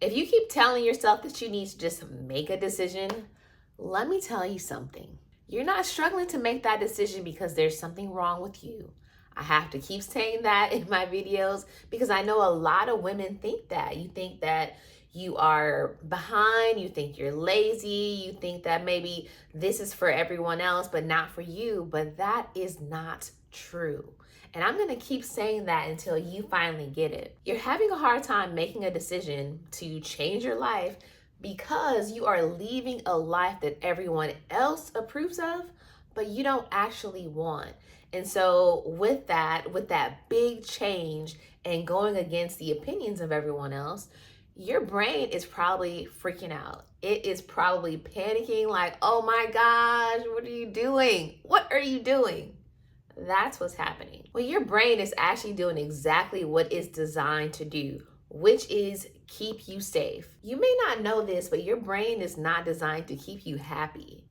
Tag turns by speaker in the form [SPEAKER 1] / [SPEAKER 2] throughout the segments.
[SPEAKER 1] If you keep telling yourself that you need to just make a decision, let me tell you something. You're not struggling to make that decision because there's something wrong with you. I have to keep saying that in my videos because I know a lot of women think that. You think that you are behind, you think you're lazy, you think that maybe this is for everyone else but not for you, but that is not true. And I'm gonna keep saying that until you finally get it. You're having a hard time making a decision to change your life because you are leaving a life that everyone else approves of, but you don't actually want. And so with that big change and going against the opinions of everyone else, your brain is probably freaking out. It is probably panicking like, oh my gosh, what are you doing? What are you doing? That's what's happening. Well, your brain is actually doing exactly what it's designed to do, which is keep you safe. You may not know this, but your brain is not designed to keep you happy.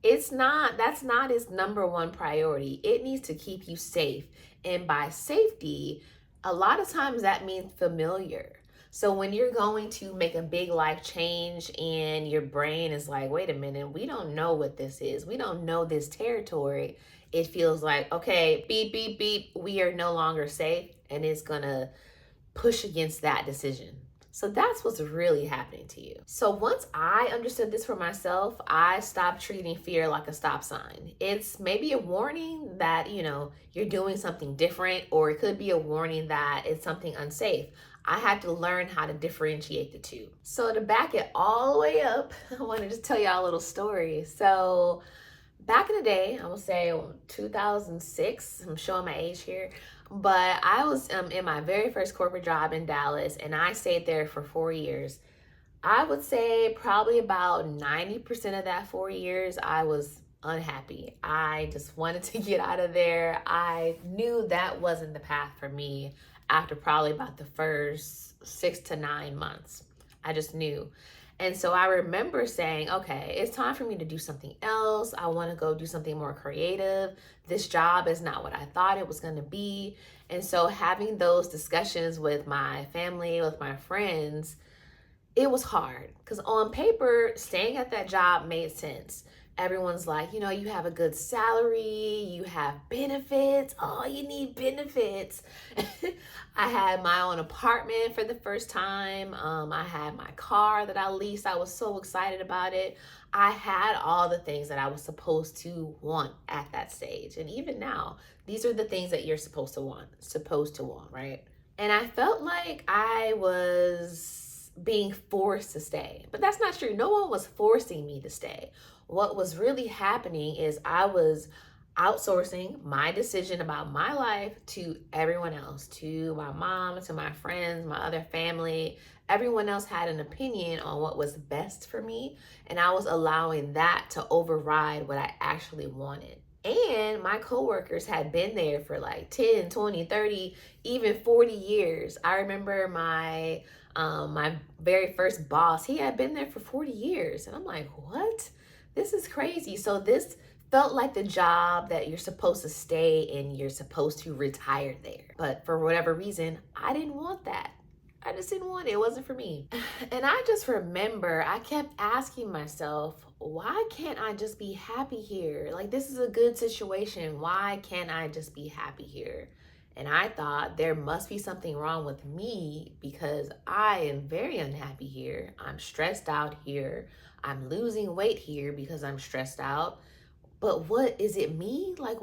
[SPEAKER 1] That's not its number one priority. It needs to keep you safe. And by safety, a lot of times that means familiar. So when you're going to make a big life change and your brain is like, wait a minute, we don't know what this is. We don't know this territory. It feels like, okay, beep, beep, beep, we are no longer safe. And it's gonna push against that decision. So that's what's really happening to you. So once I understood this for myself, I stopped treating fear like a stop sign. It's maybe a warning that, you're doing something different, or it could be a warning that it's something unsafe. I had to learn how to differentiate the two. So to back it all the way up, I want to just tell y'all a little story. So back in the day, I will say 2006, I'm showing my age here, but I was in my very first corporate job in Dallas, and I stayed there for 4 years. I would say probably about 90% of that 4 years, I was unhappy. I just wanted to get out of there. I knew that wasn't the path for me after probably about the first 6 to 9 months. I just knew. And so I remember saying, okay, it's time for me to do something else. I want to go do something more creative. This job is not what I thought it was going to be. And so having those discussions with my family, with my friends, it was hard because on paper, staying at that job made sense. Everyone's like, you have a good salary, you have benefits. Oh, you need benefits. I had my own apartment for the first time. I had my car that I leased. I was so excited about it. I had all the things that I was supposed to want at that stage. And even now, these are the things that you're supposed to want, right? And I felt like I was being forced to stay, but that's not true. No one was forcing me to stay. What was really happening is I was outsourcing my decision about my life to everyone else, to my mom, to my friends, my other family. Everyone else had an opinion on what was best for me, and I was allowing that to override what I actually wanted. And my coworkers had been there for like 10, 20, 30, even 40 years. I remember my very first boss, he had been there for 40 years. And I'm like, what? This is crazy. So this felt like the job that you're supposed to stay and you're supposed to retire there. But for whatever reason, I didn't want that. I just didn't want it. It wasn't for me. And I just remember I kept asking myself, why can't I just be happy here? Like, this is a good situation. Why can't I just be happy here? And I thought there must be something wrong with me because I am very unhappy here. I'm stressed out here. I'm losing weight here because I'm stressed out. But what is it me? Like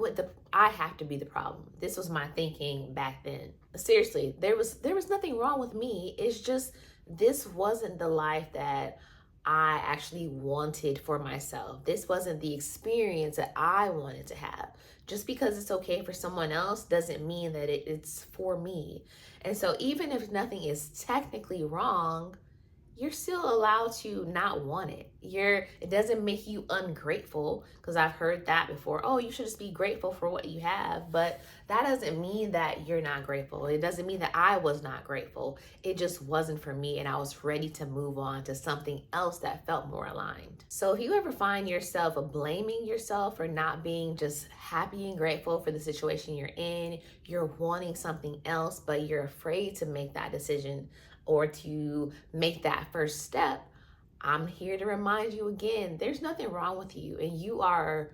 [SPEAKER 1] I have to be the problem. This was my thinking back then. Seriously, there was nothing wrong with me. It's just this wasn't the life that I actually wanted for myself. This wasn't the experience that I wanted to have. Just because it's okay for someone else doesn't mean that it's for me. And so even if nothing is technically wrong, you're still allowed to not want it. It doesn't make you ungrateful, because I've heard that before. Oh, you should just be grateful for what you have. But that doesn't mean that you're not grateful. It doesn't mean that I was not grateful. It just wasn't for me, and I was ready to move on to something else that felt more aligned. So if you ever find yourself blaming yourself for not being just happy and grateful for the situation you're in, you're wanting something else, but you're afraid to make that decision, or to make that first step, I'm here to remind you again, there's nothing wrong with you, and you are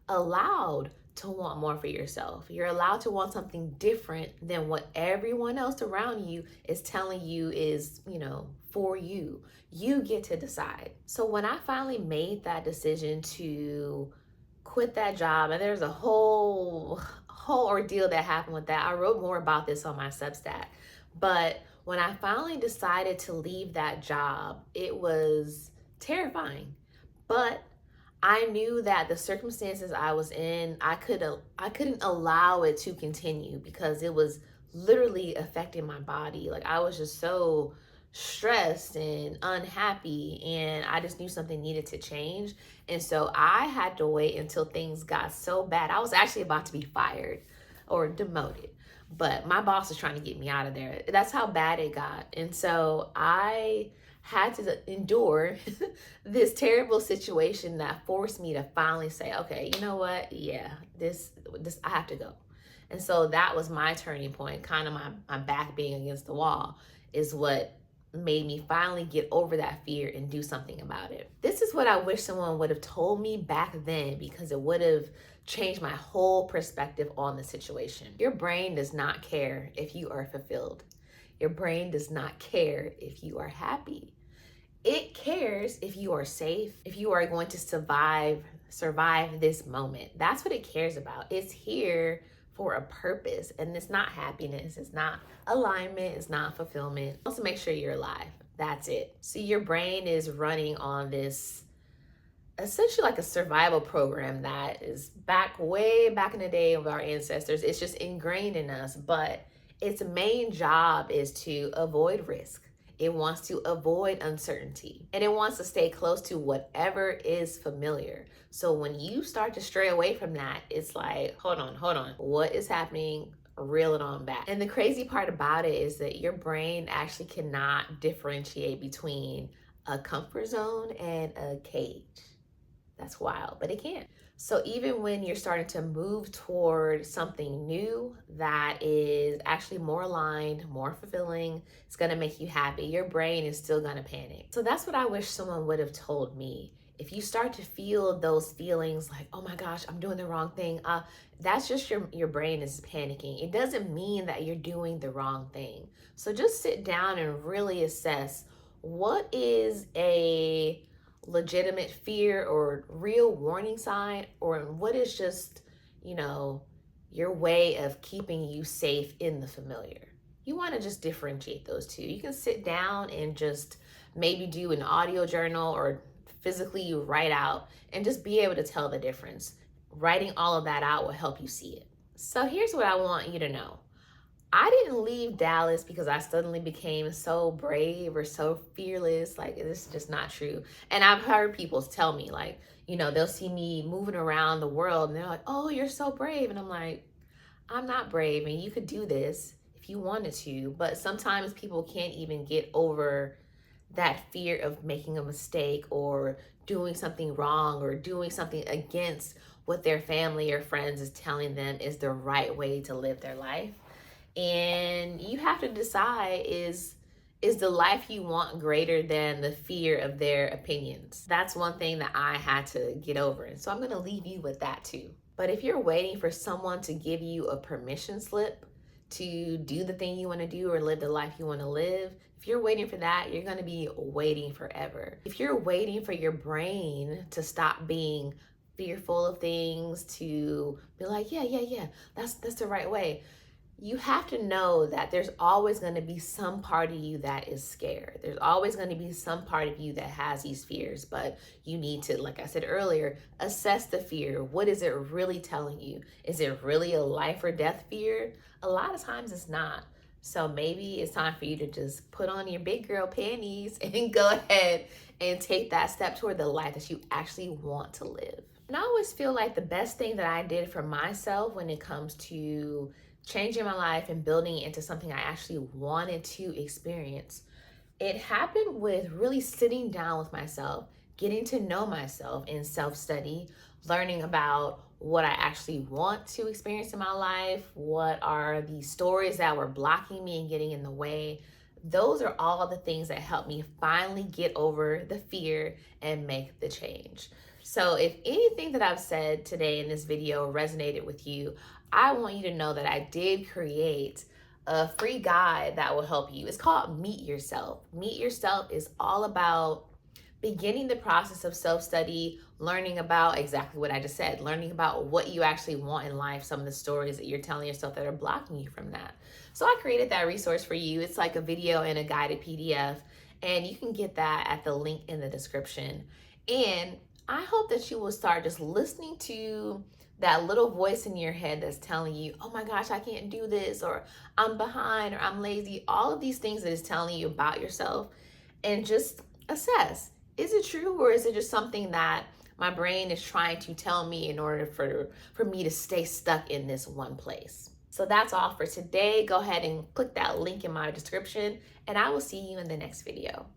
[SPEAKER 1] allowed to want more for yourself. You're allowed to want something different than what everyone else around you is telling you is, for you. You get to decide. So when I finally made that decision to quit that job, and there's a whole ordeal that happened with that. I wrote more about this on my Substack. But when I finally decided to leave that job, it was terrifying. But I knew that the circumstances I was in, I couldn't allow it to continue because it was literally affecting my body. Like, I was just so stressed and unhappy, and I just knew something needed to change. And so I had to wait until things got so bad. I was actually about to be fired or demoted, but my boss was trying to get me out of there. That's how bad it got. And so I had to endure this terrible situation that forced me to finally say, okay, you know what? Yeah, this I have to go. And so that was my turning point. Kind of my back being against the wall is what made me finally get over that fear and do something about it. This is what I wish someone would have told me back then, because it would have changed my whole perspective on the situation. Your brain does not care if you are fulfilled. Your brain does not care if you are happy. It cares if you are safe, if you are going to survive this moment. That's what it cares about. It's here for a purpose, and it's not happiness, it's not alignment, it's not fulfillment. Also, make sure you're alive. That's it. So your brain is running on this essentially like a survival program that is way back in the day of our ancestors. It's just ingrained in us, but its main job is to avoid risk. It wants to avoid uncertainty, and it wants to stay close to whatever is familiar. So when you start to stray away from that, it's like, hold on. What is happening? Reel it on back. And the crazy part about it is that your brain actually cannot differentiate between a comfort zone and a cage. That's wild, but it can. So even when you're starting to move toward something new that is actually more aligned, more fulfilling, it's gonna make you happy, your brain is still gonna panic. So that's what I wish someone would have told me. If you start to feel those feelings like, oh my gosh, I'm doing the wrong thing, that's just your brain is panicking. It doesn't mean that you're doing the wrong thing. So just sit down and really assess, what is a legitimate fear or real warning sign, or what is just, your way of keeping you safe in the familiar. You want to just differentiate those two. You can sit down and just maybe do an audio journal or physically write out and just be able to tell the difference. Writing all of that out will help you see it. So here's what I want you to know. I didn't leave Dallas because I suddenly became so brave or so fearless. Like, this is just not true. And I've heard people tell me, like, they'll see me moving around the world and they're like, oh, you're so brave. And I'm like, I'm not brave, and you could do this if you wanted to. But sometimes people can't even get over that fear of making a mistake or doing something wrong or doing something against what their family or friends is telling them is the right way to live their life. And you have to decide, is the life you want greater than the fear of their opinions? That's one thing that I had to get over. And so I'm going to leave you with that too. But if you're waiting for someone to give you a permission slip to do the thing you want to do or live the life you want to live, if you're waiting for that, you're going to be waiting forever. If you're waiting for your brain to stop being fearful of things, to be like, yeah, that's the right way, you have to know that there's always going to be some part of you that is scared. There's always going to be some part of you that has these fears, but you need to, like I said earlier, assess the fear. What is it really telling you? Is it really a life or death fear? A lot of times it's not. So maybe it's time for you to just put on your big girl panties and go ahead and take that step toward the life that you actually want to live. And I always feel like the best thing that I did for myself when it comes to changing my life and building it into something I actually wanted to experience, it happened with really sitting down with myself, getting to know myself in self-study, learning about what I actually want to experience in my life, what are the stories that were blocking me and getting in the way, Those are all the things that help me finally get over the fear and make the change. So if anything that I've said today in this video resonated with you, I want you to know that I did create a free guide that will help you. It's called Meet Yourself. Meet Yourself is all about beginning the process of self-study, learning about exactly what I just said, learning about what you actually want in life, some of the stories that you're telling yourself that are blocking you from that. So I created that resource for you. It's like a video and a guided PDF, and you can get that at the link in the description. And I hope that you will start just listening to that little voice in your head that's telling you, oh my gosh, I can't do this, or I'm behind, or I'm lazy, all of these things that is telling you about yourself, and just assess, is it true, or is it just something that my brain is trying to tell me in order for me to stay stuck in this one place? So that's all for today. Go ahead and click that link in my description, and I will see you in the next video.